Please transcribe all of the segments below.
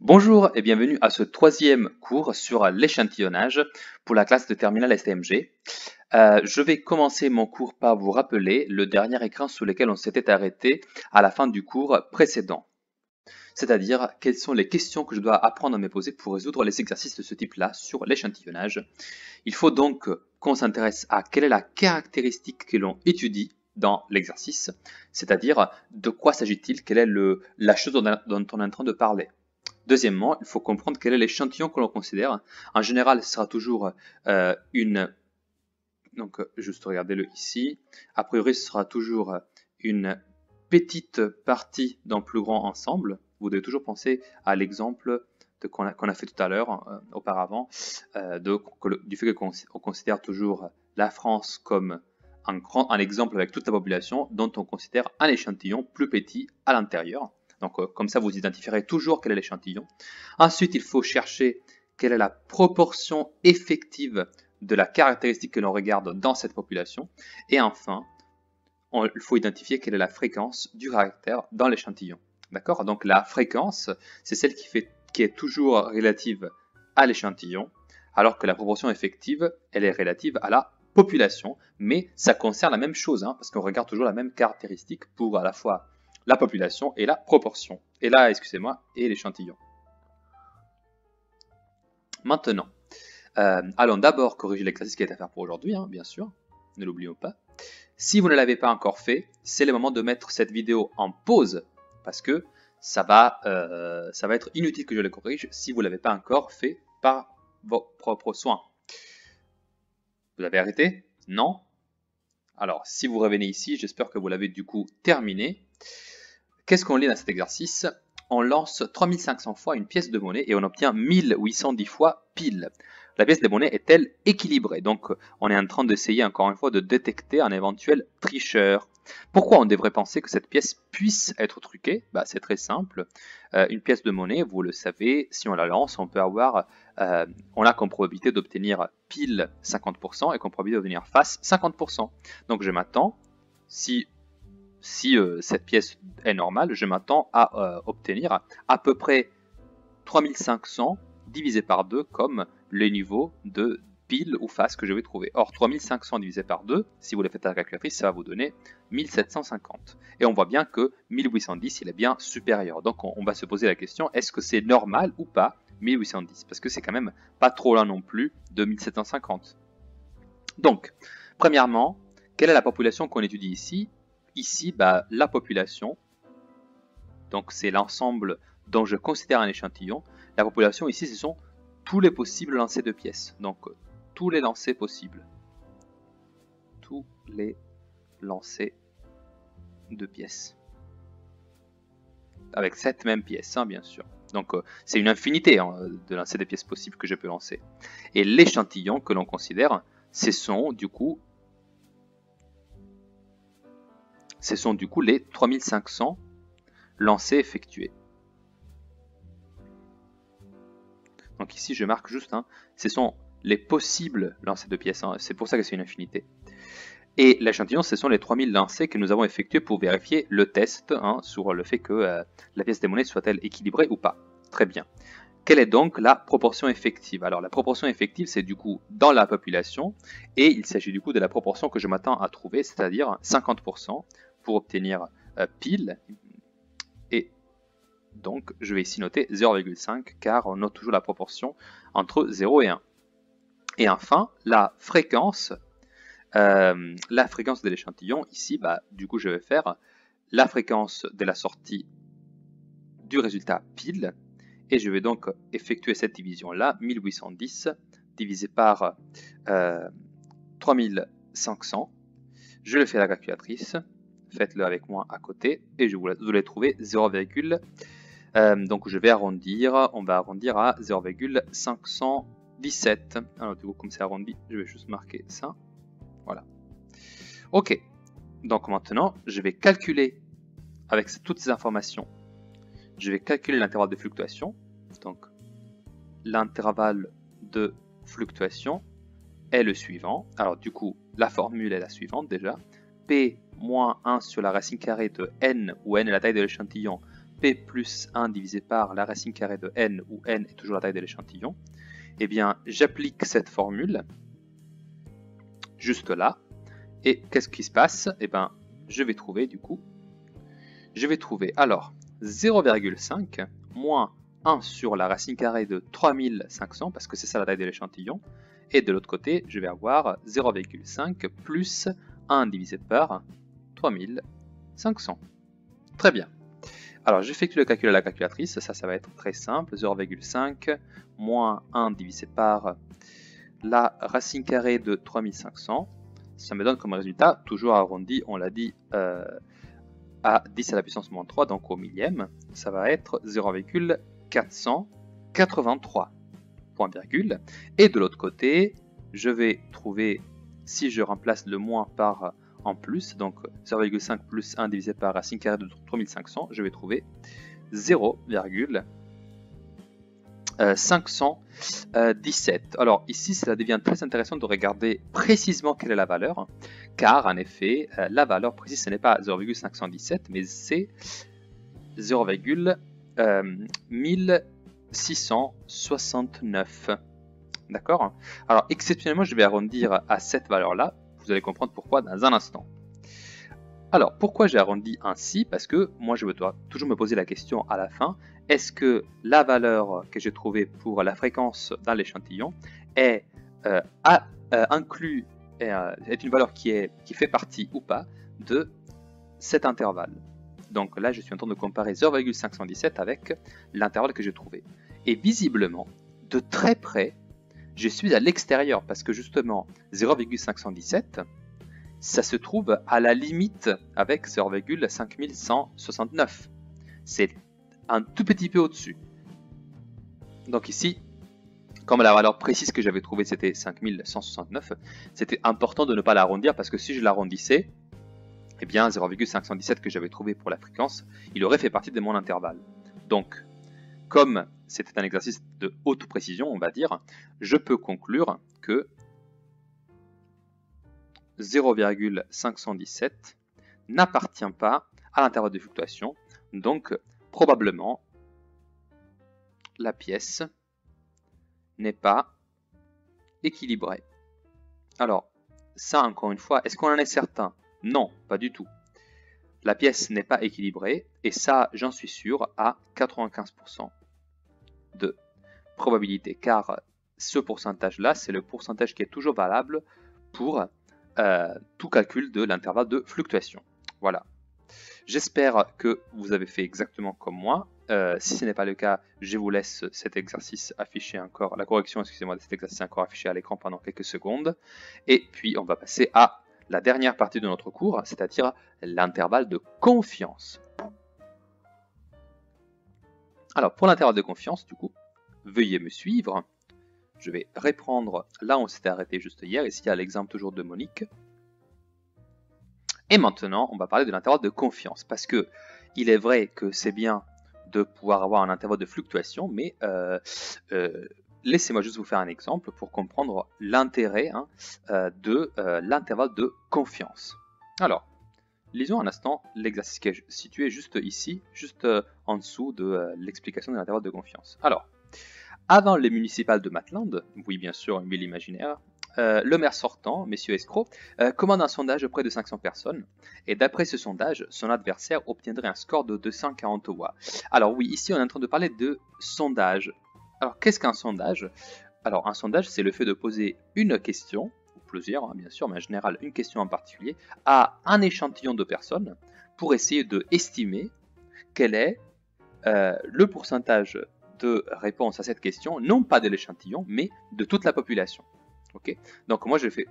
Bonjour et bienvenue à ce troisième cours sur l'échantillonnage pour la classe de terminale STMG. Je vais commencer mon cours par vous rappeler le dernier écran sur lequel on s'était arrêté à la fin du cours précédent. C'est-à-dire quelles sont les questions que je dois apprendre à me poser pour résoudre les exercices de ce type-là sur l'échantillonnage. Il faut donc qu'on s'intéresse à quelle est la caractéristique que l'on étudie dans l'exercice, c'est-à-dire de quoi s'agit-il, quelle est la chose dont on est en train de parler. Deuxièmement, il faut comprendre quel est l'échantillon que l'on considère. En général, ce sera toujours donc juste regardez-le ici. A priori, ce sera toujours une petite partie d'un plus grand ensemble. Vous devez toujours penser à l'exemple qu'on a fait tout à l'heure, auparavant, du fait qu'on considère toujours la France comme un exemple avec toute la population, dont on considère un échantillon plus petit à l'intérieur. Donc, comme ça, vous identifierez toujours quel est l'échantillon. Ensuite, il faut chercher quelle est la proportion effective de la caractéristique que l'on regarde dans cette population. Et enfin, il faut identifier quelle est la fréquence du caractère dans l'échantillon. D'accord? Donc, la fréquence, c'est celle qui est toujours relative à l'échantillon, alors que la proportion effective, elle est relative à la population, mais ça concerne la même chose, parce qu'on regarde toujours la même caractéristique pour à la fois la population et la proportion. Et là, excusez-moi, et l'échantillon. Maintenant, allons d'abord corriger l'exercice qui est à faire pour aujourd'hui, bien sûr, ne l'oublions pas. Si vous ne l'avez pas encore fait, c'est le moment de mettre cette vidéo en pause, parce que ça va être inutile que je le corrige si vous ne l'avez pas encore fait par vos propres soins. Vous avez arrêté? Non? Alors, si vous revenez ici, j'espère que vous l'avez du coup terminé. Qu'est-ce qu'on lit dans cet exercice? On lance 3500 fois une pièce de monnaie et on obtient 1810 fois pile. La pièce de monnaie est-elle équilibrée? Donc, on est en train d'essayer encore une fois de détecter un éventuel tricheur. Pourquoi on devrait penser que cette pièce puisse être truquée? C'est très simple. Une pièce de monnaie, vous le savez, si on la lance, on peut avoir, on a comme probabilité d'obtenir pile 50% et comme probabilité d'obtenir face 50%. Donc, je m'attends, si cette pièce est normale, je m'attends à obtenir à peu près 3500 divisé par 2 comme le niveau de pile ou face que je vais trouver. Or, 3500 divisé par 2, si vous le faites à la calculatrice, ça va vous donner 1750. Et on voit bien que 1810, il est bien supérieur. Donc, on va se poser la question, est-ce que c'est normal ou pas 1810? Parce que c'est quand même pas trop loin non plus de 1750. Donc, premièrement, quelle est la population qu'on étudie ici? Ici, la population, donc c'est l'ensemble dont je considère un échantillon. La population ici, ce sont tous les possibles lancers de pièces. Donc, tous les lancers possibles. Tous les lancers de pièces. Avec cette même pièce, bien sûr. Donc, c'est une infinité de lancers de pièces possibles que je peux lancer. Et l'échantillon que l'on considère, ce sont du coup les 3500 lancers effectués. Donc ici, je marque juste, ce sont les possibles lancers de pièces. C'est pour ça que c'est une infinité. Et l'échantillon, ce sont les 3000 lancers que nous avons effectués pour vérifier le test sur le fait que la pièce de monnaie soit-elle équilibrée ou pas. Très bien. Quelle est donc la proportion effective? Alors la proportion effective, c'est du coup dans la population, et il s'agit du coup de la proportion que je m'attends à trouver, c'est-à-dire 50% pour obtenir pile. Et donc je vais ici noter 0,5 car on note toujours la proportion entre 0 et 1. Et enfin, la fréquence de l'échantillon, ici, du coup je vais faire la fréquence de la sortie du résultat pile, et je vais donc effectuer cette division-là, 1810 divisé par 3500. Je le fais à la calculatrice, faites-le avec moi à côté, et vous allez trouver 0, donc je vais arrondir, on va arrondir à 0,517. Alors du coup, comme c'est arrondi, je vais juste marquer ça. Voilà. Ok. Donc maintenant, je vais calculer, avec toutes ces informations, je vais calculer l'intervalle de fluctuation. Donc, l'intervalle de fluctuation est le suivant. Alors du coup, la formule est la suivante déjà. P moins 1 sur la racine carrée de n, où n est la taille de l'échantillon, P plus 1 divisé par la racine carrée de n, où n est toujours la taille de l'échantillon, eh bien, j'applique cette formule juste là. Et qu'est-ce qui se passe? Eh bien, je vais trouver du coup, alors 0,5 moins 1 sur la racine carrée de 3500, parce que c'est ça la taille de l'échantillon, et de l'autre côté, je vais avoir 0,5 plus 1 divisé par 3500. Très bien. Alors, j'effectue le calcul à la calculatrice, ça va être très simple, 0,5 moins 1 divisé par la racine carrée de 3500, ça me donne comme résultat, toujours arrondi, on l'a dit, à 10 à la puissance moins 3, donc au millième, ça va être 0,483, point virgule. Et de l'autre côté, je vais trouver, si je remplace le moins par en plus, donc 0,5 plus 1 divisé par racine carrée de 3500, je vais trouver 0,517. Alors ici, ça devient très intéressant de regarder précisément quelle est la valeur, car en effet, la valeur précise, ce n'est pas 0,517, mais c'est 0,1669. D'accord? Alors exceptionnellement, je vais arrondir à cette valeur-là. Vous allez comprendre pourquoi dans un instant. Alors, pourquoi j'ai arrondi ainsi? Parce que moi, je dois toujours me poser la question à la fin, est-ce que la valeur que j'ai trouvée pour la fréquence dans l'échantillon est inclus, est une valeur qui fait partie ou pas de cet intervalle? Donc là, je suis en train de comparer 0,517 avec l'intervalle que j'ai trouvé. Et visiblement, de très près, je suis à l'extérieur parce que justement, 0,517, ça se trouve à la limite avec 0,5169. C'est un tout petit peu au-dessus. Donc ici, comme la valeur précise que j'avais trouvée c'était 5169, c'était important de ne pas l'arrondir parce que si je l'arrondissais, eh bien 0,517 que j'avais trouvé pour la fréquence, il aurait fait partie de mon intervalle. Donc, comme c'était un exercice de haute précision, on va dire, je peux conclure que 0,517 n'appartient pas à l'intervalle de fluctuation, donc probablement la pièce n'est pas équilibrée. Alors, ça encore une fois, est-ce qu'on en est certain? Non, pas du tout. La pièce n'est pas équilibrée, et ça, j'en suis sûr, à 95% de probabilité, car ce pourcentage-là, c'est le pourcentage qui est toujours valable pour tout calcul de l'intervalle de fluctuation. Voilà. J'espère que vous avez fait exactement comme moi. Si ce n'est pas le cas, je vous laisse cet exercice affiché encore, la correction, excusez-moi, de cet exercice encore affiché à l'écran pendant quelques secondes. Et puis, on va passer à la dernière partie de notre cours, c'est-à-dire l'intervalle de confiance. Alors, pour l'intervalle de confiance, du coup, veuillez me suivre. Je vais reprendre là où on s'était arrêté juste hier, ici à l'exemple toujours de Monique. Et maintenant, on va parler de l'intervalle de confiance, parce que il est vrai que c'est bien de pouvoir avoir un intervalle de fluctuation, mais laissez-moi juste vous faire un exemple pour comprendre l'intérêt de l'intervalle de confiance. Alors, lisons un instant l'exercice qui est situé juste ici, juste en dessous de l'explication de l'intervalle de confiance. Alors, avant les municipales de Maitland, oui bien sûr une ville imaginaire, le maire sortant, M. Escroc, commande un sondage auprès de 500 personnes, et d'après ce sondage, son adversaire obtiendrait un score de 240 voix. Alors oui, ici on est en train de parler de sondage. Alors qu'est-ce qu'un sondage? Alors un sondage, c'est le fait de poser une question, ou plusieurs bien sûr, mais en général une question en particulier, à un échantillon de personnes, pour essayer de estimer quel est le pourcentage de réponse à cette question, non pas de l'échantillon, mais de toute la population. Okay. Donc moi je fais,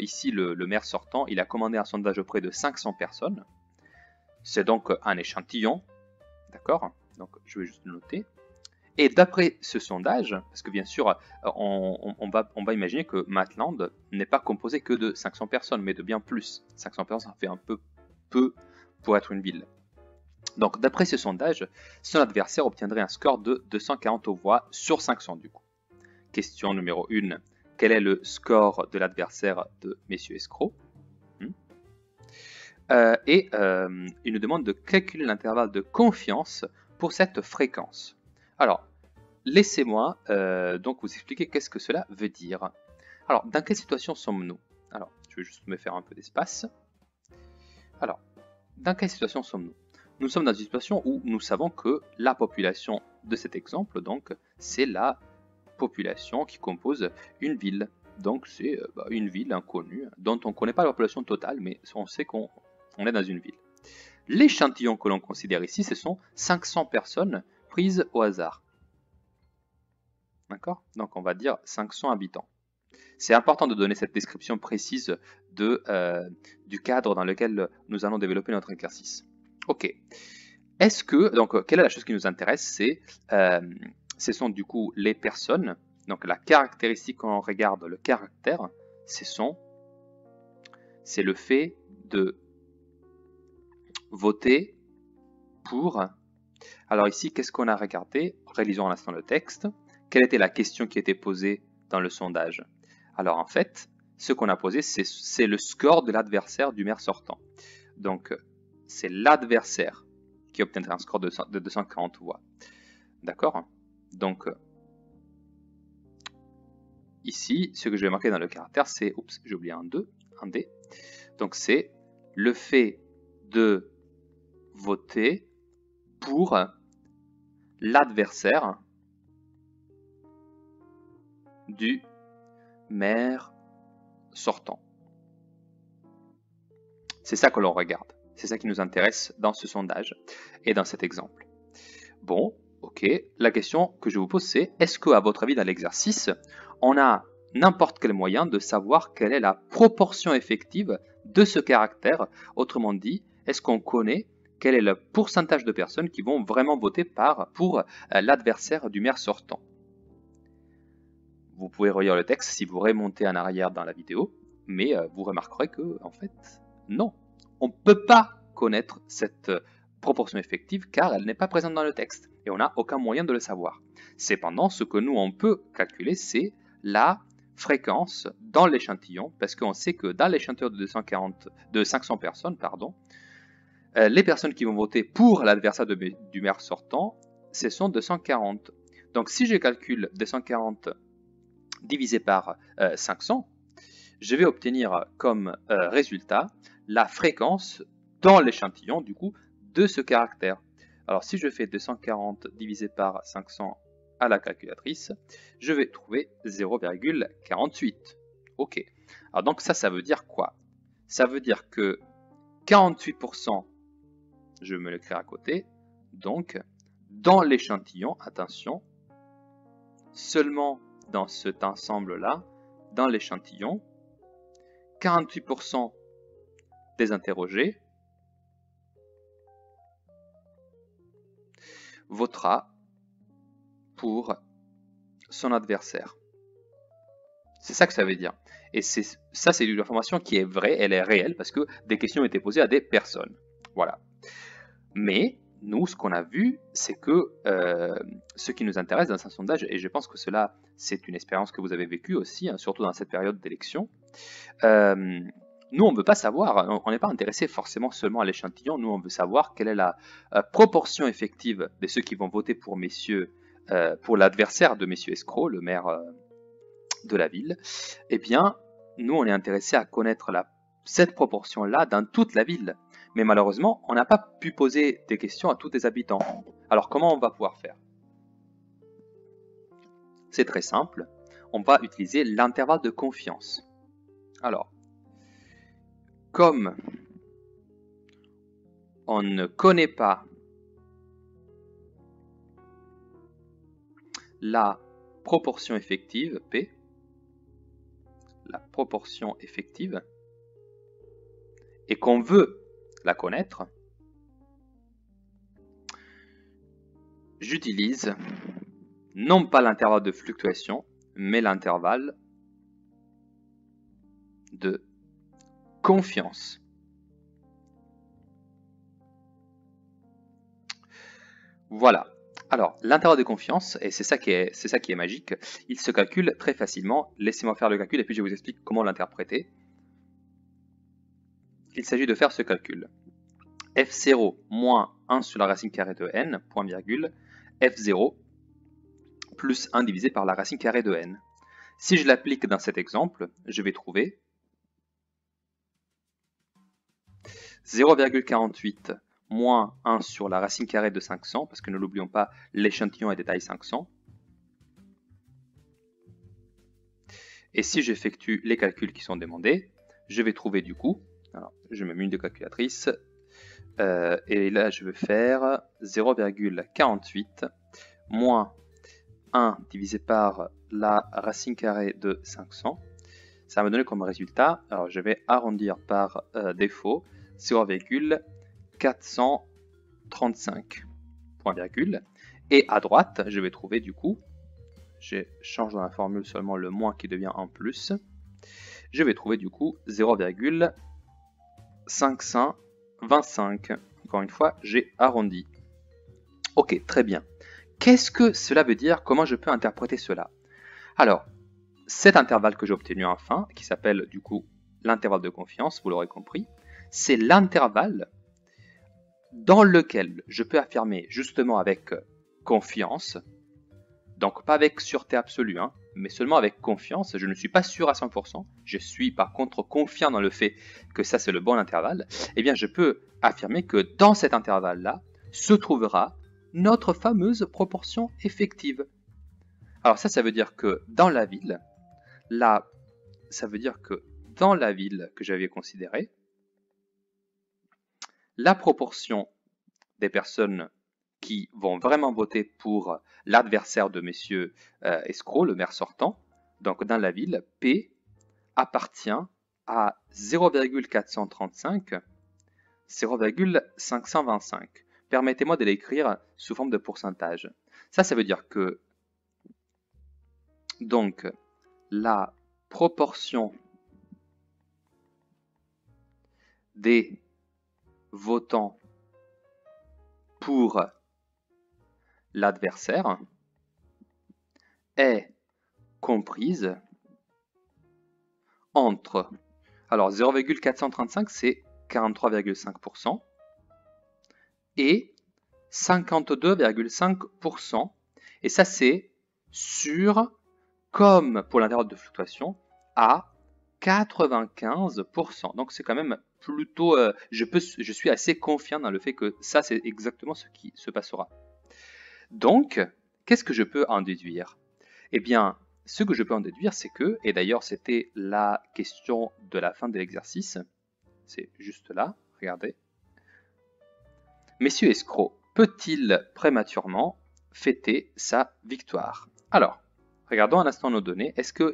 ici le maire sortant, il a commandé un sondage auprès de 500 personnes. C'est donc un échantillon, d'accord? Donc je vais juste le noter. Et d'après ce sondage, parce que bien sûr on va imaginer que Maitland n'est pas composé que de 500 personnes, mais de bien plus. 500 personnes, ça fait un peu pour être une ville. Donc d'après ce sondage, son adversaire obtiendrait un score de 240 voix sur 500 du coup. Question numéro 1. Quel est le score de l'adversaire de M. Escroc? Il nous demande de calculer l'intervalle de confiance pour cette fréquence. Alors, laissez-moi donc vous expliquer qu'est-ce que cela veut dire. Alors, dans quelle situation sommes-nous? Alors, je vais juste me faire un peu d'espace. Alors, dans quelle situation sommes-nous? Nous sommes dans une situation où nous savons que la population de cet exemple, donc, c'est la population qui compose une ville. Donc, c'est une ville inconnue, dont on ne connaît pas la population totale, mais on sait qu'on est dans une ville. L'échantillon que l'on considère ici, ce sont 500 personnes prises au hasard. D'accord? Donc, on va dire 500 habitants. C'est important de donner cette description précise du cadre dans lequel nous allons développer notre exercice. Ok. Est-ce que, donc, quelle est la chose qui nous intéresse? Ce sont du coup les personnes. Donc, la caractéristique quand on regarde le caractère, c'est le fait de voter pour. Alors ici, qu'est-ce qu'on a regardé? Réalisons un instant le texte. Quelle était la question qui était posée dans le sondage? Alors en fait, ce qu'on a posé, c'est le score de l'adversaire du maire sortant. Donc, c'est l'adversaire qui obtiendra un score de 240 voix. D'accord? Donc, ici, ce que je vais marquer dans le caractère, c'est... Oups, j'ai oublié un D. Donc, c'est le fait de voter pour l'adversaire du maire sortant. C'est ça que l'on regarde. C'est ça qui nous intéresse dans ce sondage et dans cet exemple. Bon, ok. La question que je vous pose, c'est est-ce qu'à votre avis, dans l'exercice, on a n'importe quel moyen de savoir quelle est la proportion effective de ce caractère? Autrement dit, est-ce qu'on connaît quel est le pourcentage de personnes qui vont vraiment voter pour l'adversaire du maire sortant? Vous pouvez relire le texte si vous remontez en arrière dans la vidéo, mais vous remarquerez que, en fait, non. On ne peut pas connaître cette proportion effective car elle n'est pas présente dans le texte et on n'a aucun moyen de le savoir. Cependant, ce que nous, on peut calculer, c'est la fréquence dans l'échantillon, parce qu'on sait que dans l'échantillon de 500 personnes, les personnes qui vont voter pour l'adversaire du maire sortant, ce sont 240. Donc si je calcule 240 divisé par 500, je vais obtenir comme résultat la fréquence dans l'échantillon du coup de ce caractère. Alors si je fais 240 divisé par 500 à la calculatrice, je vais trouver 0,48. Ok. Alors donc ça veut dire quoi? Ça veut dire que 48%, je me l'écris à côté, donc dans l'échantillon, attention, seulement dans cet ensemble-là, dans l'échantillon, 48% des interrogés votera pour son adversaire. C'est ça que ça veut dire. Et ça, c'est une information qui est vraie, elle est réelle, parce que des questions étaient posées à des personnes. Voilà. Mais nous, ce qu'on a vu, c'est que ce qui nous intéresse dans un sondage, et je pense que cela, c'est une expérience que vous avez vécue aussi, hein, surtout dans cette période d'élection, nous, on ne veut pas savoir, on n'est pas intéressé forcément seulement à l'échantillon, nous, on veut savoir quelle est la proportion effective de ceux qui vont voter pour pour l'adversaire de messieurs escrocs, le maire de la ville. Eh bien, nous, on est intéressé à connaître cette proportion-là dans toute la ville. Mais malheureusement, on n'a pas pu poser des questions à tous les habitants. Alors, comment on va pouvoir faire? C'est très simple. On va utiliser l'intervalle de confiance. Alors, comme on ne connaît pas la proportion effective, P, la proportion effective, et qu'on veut la connaître, j'utilise non pas l'intervalle de fluctuation, mais l'intervalle de confiance. Voilà. Alors, l'intervalle de confiance, et c'est ça qui est magique, il se calcule très facilement. Laissez-moi faire le calcul et puis je vous explique comment l'interpréter. Il s'agit de faire ce calcul. F0 moins 1 sur la racine carrée de n, point virgule, f0 plus 1 divisé par la racine carrée de n. Si je l'applique dans cet exemple, je vais trouver 0,48 moins 1 sur la racine carrée de 500, parce que ne l'oublions pas, l'échantillon est de taille 500. Et si j'effectue les calculs qui sont demandés, je vais trouver du coup, alors je me mets une de calculatrice, et là je vais faire 0,48 moins 1 divisé par la racine carrée de 500. Ça va me donner comme résultat, alors je vais arrondir par défaut, 0,435, point virgule. Et à droite, je vais trouver du coup, je change dans la formule seulement le moins qui devient un plus, je vais trouver du coup 0,525. Encore une fois, j'ai arrondi. Ok, très bien. Qu'est-ce que cela veut dire? Comment je peux interpréter cela? Alors, cet intervalle que j'ai obtenu enfin, qui s'appelle du coup l'intervalle de confiance, vous l'aurez compris, c'est l'intervalle dans lequel je peux affirmer justement avec confiance, donc pas avec sûreté absolue, hein, mais seulement avec confiance. Je ne suis pas sûr à 100%, je suis par contre confiant dans le fait que ça c'est le bon intervalle. Eh bien je peux affirmer que dans cet intervalle-là se trouvera notre fameuse proportion effective. Alors ça veut dire que dans la ville, que j'avais considérée, la proportion des personnes qui vont vraiment voter pour l'adversaire de messieurs escrocs, le maire sortant, donc dans la ville, P appartient à 0,435, 0,525. Permettez-moi de l'écrire sous forme de pourcentage. Ça veut dire que donc la proportion des votants pour l'adversaire est comprise entre, alors 0,435 c'est 43,5% et 52,5%, et ça c'est sur, comme pour l'intervalle de fluctuation, à 95%. Donc c'est quand même plutôt, je suis assez confiant dans le fait que ça c'est exactement ce qui se passera. Donc, qu'est-ce que je peux en déduire? Eh bien, ce que je peux en déduire, c'est que, et d'ailleurs c'était la question de la fin de l'exercice, c'est juste là, regardez. Monsieur escroc peut-il prématurément fêter sa victoire? Alors, regardons un instant nos données. Est-ce que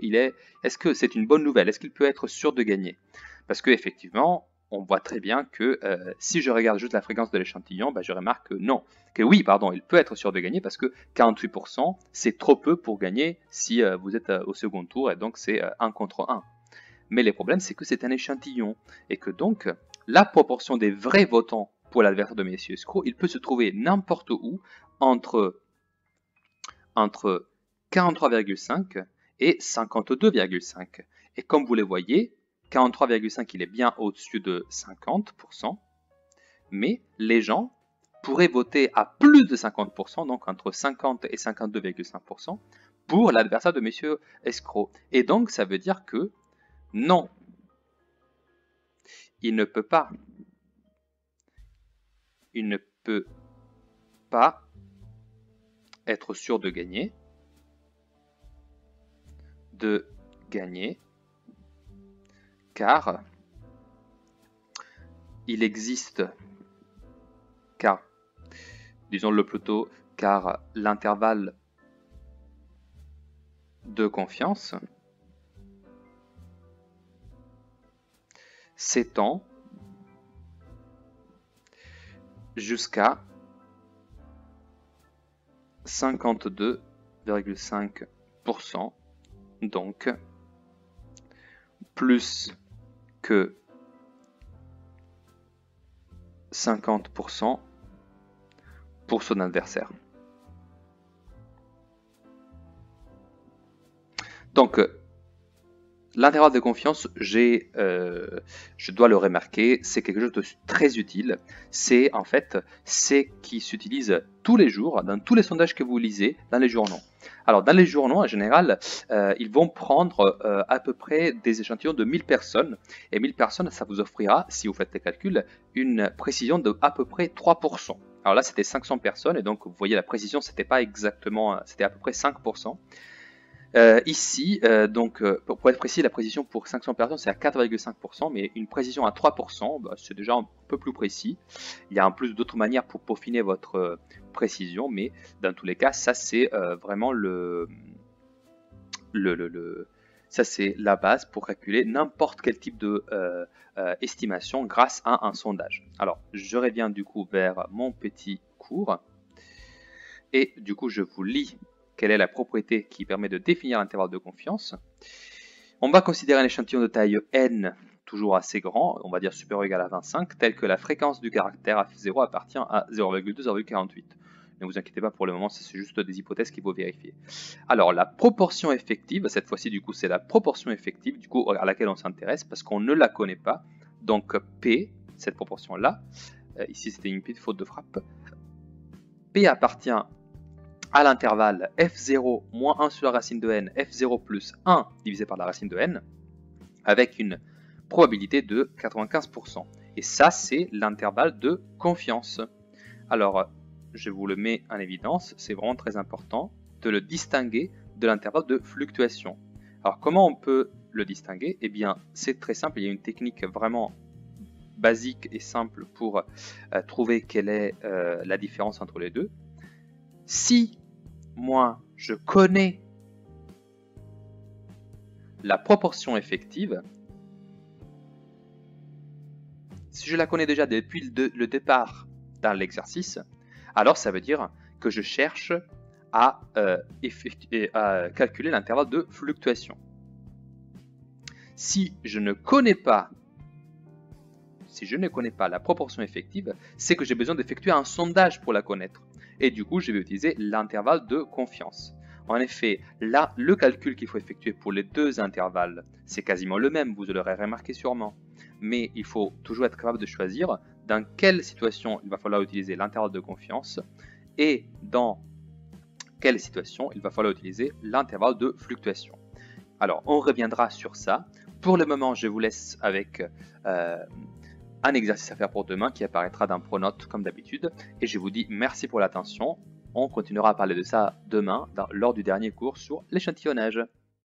c'est une bonne nouvelle? Est-ce qu'il peut être sûr de gagner? Parce qu'effectivement, on voit très bien que si je regarde juste la fréquence de l'échantillon, je remarque que non. Que oui, pardon, il peut être sûr de gagner parce que 48%, c'est trop peu pour gagner si vous êtes au second tour, et donc c'est 1 contre 1. Mais le problème, c'est que c'est un échantillon et que donc la proportion des vrais votants pour l'adversaire de messieurs escrocs, il peut se trouver n'importe où entre 43,5 et 52,5. Et comme vous le voyez, 43,5 il est bien au-dessus de 50%, mais les gens pourraient voter à plus de 50%, donc entre 50 et 52,5%, pour l'adversaire de messieurs escrocs. Et donc ça veut dire que non, il ne peut pas être sûr de gagner, car il existe, disons-le plutôt, car l'intervalle de confiance s'étend jusqu'à 52,5%, donc plus que 50% pour son adversaire. Donc, l'intervalle de confiance, je dois le remarquer, c'est quelque chose de très utile. C'est en fait, c'est qui s'utilise tous les jours dans tous les sondages que vous lisez dans les journaux. Alors, dans les journaux, en général, ils vont prendre à peu près des échantillons de 1000 personnes. Et 1000 personnes, ça vous offrira, si vous faites les calculs, une précision de à peu près 3%. Alors là, c'était 500 personnes, et donc vous voyez la précision, c'était pas exactement, c'était à peu près 5%. Ici, pour être précis, la précision pour 500 personnes, c'est à 4,5%, mais une précision à 3%, bah, c'est déjà un peu plus précis. Il y a en plus d'autres manières pour peaufiner votre précision, mais dans tous les cas, ça c'est vraiment ça c'est la base pour calculer n'importe quel type de estimation grâce à un sondage. Alors, je reviens du coup vers mon petit cours, et du coup, je vous lis quelle est la propriété qui permet de définir l'intervalle de confiance. On va considérer un échantillon de taille n, toujours assez grand, on va dire supérieur ou égal à 25, tel que la fréquence du caractère f0 appartient à 0,2-0,48. Ne vous inquiétez pas pour le moment, c'est juste des hypothèses qu'il faut vérifier. Alors la proportion effective, cette fois-ci du coup c'est la proportion effective du coup à laquelle on s'intéresse parce qu'on ne la connaît pas. Donc P, cette proportion-là, ici c'était une petite faute de frappe, P appartient à l'intervalle f0 moins 1 sur la racine de n, f0 plus 1 divisé par la racine de n, avec une probabilité de 95%. Et ça, c'est l'intervalle de confiance. Alors, je vous le mets en évidence, c'est vraiment très important de le distinguer de l'intervalle de fluctuation. Alors, comment on peut le distinguer? Eh bien, c'est très simple, il y a une technique vraiment basique et simple pour trouver quelle est la différence entre les deux. Si moi, je connais la proportion effective, si je la connais déjà depuis le départ dans l'exercice, alors ça veut dire que je cherche à calculer l'intervalle de fluctuation. Si je ne connais pas la proportion effective, c'est que j'ai besoin d'effectuer un sondage pour la connaître. Et du coup, je vais utiliser l'intervalle de confiance. En effet, là, le calcul qu'il faut effectuer pour les deux intervalles, c'est quasiment le même, vous l'aurez remarqué sûrement. Mais il faut toujours être capable de choisir dans quelle situation il va falloir utiliser l'intervalle de confiance et dans quelle situation il va falloir utiliser l'intervalle de fluctuation. Alors, on reviendra sur ça. Pour le moment, je vous laisse avec un exercice à faire pour demain qui apparaîtra dans Pronote comme d'habitude. Et je vous dis merci pour l'attention. On continuera à parler de ça demain lors du dernier cours sur l'échantillonnage.